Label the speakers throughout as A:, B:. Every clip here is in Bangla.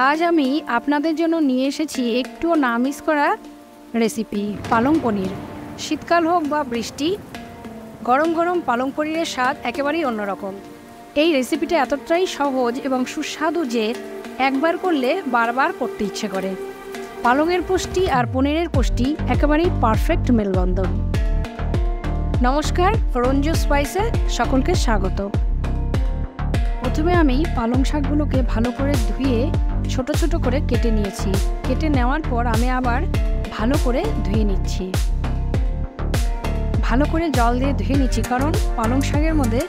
A: আজ আমি আপনাদের জন্য নিয়ে এসেছি একটু না মিস করা রেসিপি পালং পনির। শীতকাল হোক বা বৃষ্টি, গরম গরম পালং পনিরের স্বাদ একেবারেই অন্যরকম। এই রেসিপিটা এতটাই সহজ এবং সুস্বাদু যে একবার করলে বারবার করতে ইচ্ছে করে। পালংয়ের পুষ্টি আর পনিরের পুষ্টি একেবারেই পারফেক্ট মেলবন্ধন। নমস্কার, রঞ্জু স্পাইসে সকলকে স্বাগত। প্রথমে আমি পালং শাকগুলোকে ভালো করে ধুয়ে ছোট ছোট করে কেটে নিয়েছি। কেটে নেওয়ার পর আমি আবার ভালো করে ধুয়ে নিচ্ছি। ভালো করে জল দিয়ে ধুয়ে নিচ্ছি, কারণ পালং শাকের মধ্যে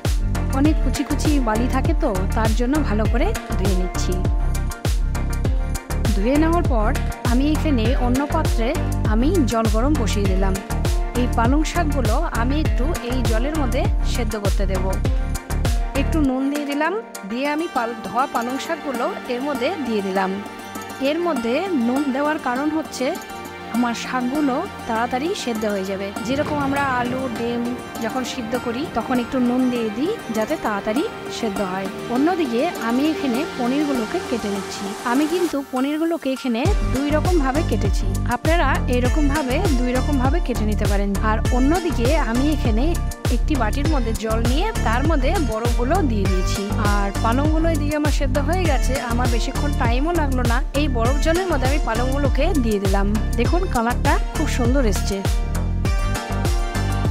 A: অনেক কুচি কুচি বালি থাকে, তো তার জন্য ভালো করে ধুয়ে নিচ্ছি। ধুয়ে নেওয়ার পর আমি এখানে অন্য পাত্রে আমি জল গরম বসিয়ে দিলাম। এই পালং শাকগুলো আমি একটু এই জলের মধ্যে সেদ্ধ করতে দেব। একটু নুন দিয়ে দিলাম, দিয়ে আমি ধোয়া পালং শাকগুলো এর মধ্যে দিয়ে দিলাম। এর মধ্যে নুন দেওয়ার কারণ হচ্ছে আমার শাকগুলো তাড়াতাড়ি সেদ্ধ হয়ে যাবে। যেরকম আমরা আলু ডিম যখন সিদ্ধ করি তখন একটু নুন দিয়ে দিই যাতে তাড়াতাড়ি সেদ্ধ হয়। অন্যদিকে আমি এখানে পনিরগুলোকে কেটে নিচ্ছি। আমি কিন্তু পনিরগুলোকে এখানে দুই রকম ভাবে কেটেছি। আপনারা এরকম ভাবে দুই রকম ভাবে কেটে নিতে পারেন। আর অন্যদিকে আমি এখানে একটি বাটির মধ্যে জল নিয়ে তার মধ্যে বরফগুলো দিয়ে দিয়েছি। আর পালংগুলো এদিকে আমার সেদ্ধ হয়ে গেছে, আমার বেশিক্ষণ টাইমও লাগলো না। এই বরফ জলের মধ্যে আমি পালংগুলোকে দিয়ে দিলাম। দেখুন কালারটা খুব সুন্দর এসছে।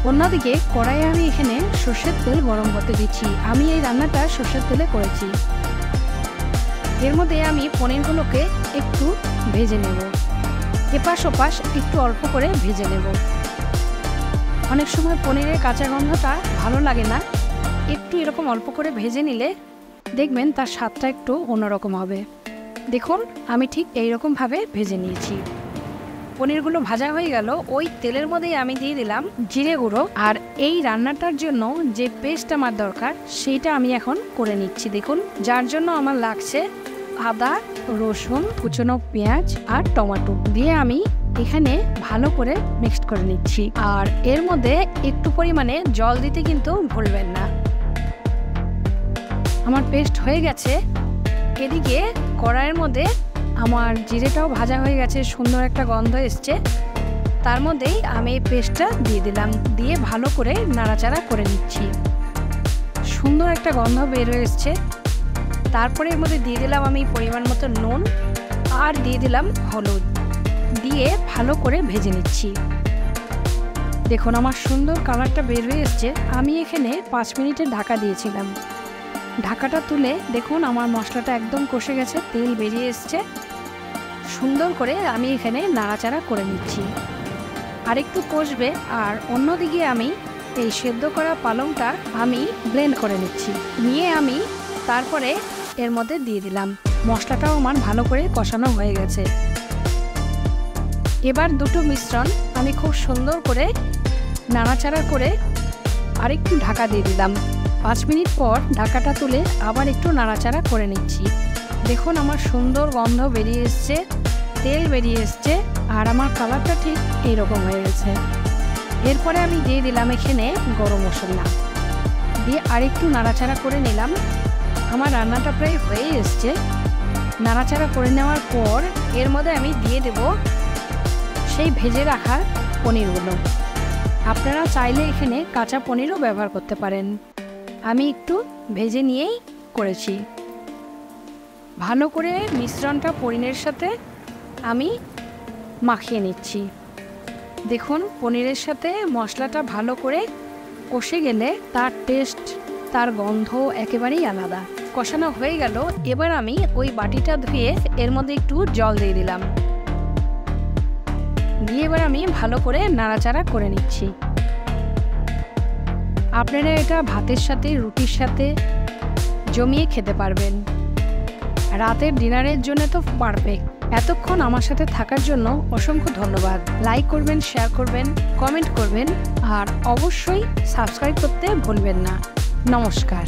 A: অন্যদিকে কড়াইয়ে আমি এখানে সর্ষের তেল গরম করতে দিচ্ছি। আমি এই রান্নাটা সর্ষের তেলে করেছি। এর মধ্যে আমি পনিরগুলোকে একটু ভেজে নেব। এপাশ ওপাশ একটু অল্প করে ভেজে নেব। অনেক সময় পনিরের কাঁচা গন্ধটা ভালো লাগে না, একটু এরকম অল্প করে ভেজে নিলে দেখবেন তার স্বাদটা একটু অন্যরকম হবে। দেখুন আমি ঠিক এইরকমভাবে ভেজে নিয়েছি। পনিরগুলো ভাজা হয়ে গেল। ওই তেলের মধ্যেই আমি দিয়ে দিলাম জিরে গুঁড়ো। আর এই রান্নাটার জন্য যে পেস্ট আমার দরকার সেইটা আমি এখন করে নিচ্ছি। দেখুন, যার জন্য আমার লাগছে আদা, রসুন, কুচনো পেঁয়াজ আর টমেটো দিয়ে আমি এখানে ভালো করে মিক্সড করে নিচ্ছি। আর এর মধ্যে একটু পরিমাণে জল দিতে কিন্তু ভুলবেন না। আমার পেস্ট হয়ে গেছে। এদিকে কড়াইয়ের মধ্যে আমার জিরেটাও ভাজা হয়ে গেছে, সুন্দর একটা গন্ধ এসছে। তার মধ্যেই আমি এই পেস্টটা দিয়ে দিলাম, দিয়ে ভালো করে নাড়াচাড়া করে নিচ্ছি। সুন্দর একটা গন্ধ বের হয়ে এসছে। তারপরে এর মধ্যে দিয়ে দিলাম আমি পরিমাণ মতো নুন আর দিয়ে দিলাম হলুদ, দিয়ে ভালো করে ভেজে নিচ্ছি। দেখুন আমার সুন্দর কালারটা বের হয়ে এসছে। আমি এখানে 5 মিনিটের ঢাকা দিয়েছিলাম। ঢাকাটা তুলে দেখুন আমার মশলাটা একদম কষে গেছে, তেল বেরিয়ে এসছে। সুন্দর করে আমি এখানে নাড়াচাড়া করে নিচ্ছি। আর একটু কষবে। আর অন্যদিকে আমি এই সেদ্ধ করা পালংটা আমি ব্লেন্ড করে নিচ্ছি। নিয়ে আমি তারপরে এর মধ্যে দিয়ে দিলাম। মশলাটাও আমার ভালো করে কষানো হয়ে গেছে। এবার দুটো মিশ্রণ আমি খুব সুন্দর করে নাড়াচাড়া করে আরেকটু ঢাকা দিয়ে দিলাম। 5 মিনিট পর ঢাকাটা তুলে আবার একটু নাড়াচাড়া করে নিচ্ছি। দেখুন আমার সুন্দর গন্ধ বেরিয়ে এসছে, তেল বেরিয়ে এসছে, আর আমার কালারটা ঠিক এইরকম হয়ে গেছে। এরপরে আমি দিয়ে দিলাম এখানে গরম মশলা, দিয়ে আরেকটু নাড়াচাড়া করে নিলাম। আমার রান্নাটা প্রায় হয়ে এসছে। নাড়াচাড়া করে নেওয়ার পর এর মধ্যে আমি দিয়ে দেব সেই ভেজে রাখা পনিরগুলো। আপনারা চাইলে এখানে কাঁচা পনিরও ব্যবহার করতে পারেন। আমি একটু ভেজে নিয়েই করেছি। ভালো করে মিশ্রণটা পনিরের সাথে আমি মাখিয়ে নিচ্ছি। দেখুন পনিরের সাথে মশলাটা ভালো করে কষে গেলে তার টেস্ট, তার গন্ধ একেবারেই আলাদা। কষানো হয়ে গেল। এবার আমি ওই বাটিটা ধুয়ে এর মধ্যে একটু জল দিয়ে দিলাম, দিয়ে এবার আমি ভালো করে নাড়াচাড়া করে নিচ্ছি। আপনারা এটা ভাতের সাথে, রুটির সাথে জমিয়ে খেতে পারবেন। রাতের ডিনারের জন্য তো পারফেক্ট। এতক্ষণ আমার সাথে থাকার জন্য অসংখ্য ধন্যবাদ। লাইক করবেন, শেয়ার করবেন, কমেন্ট করবেন, আর অবশ্যই সাবস্ক্রাইব করতে ভুলবেন না। নমস্কার।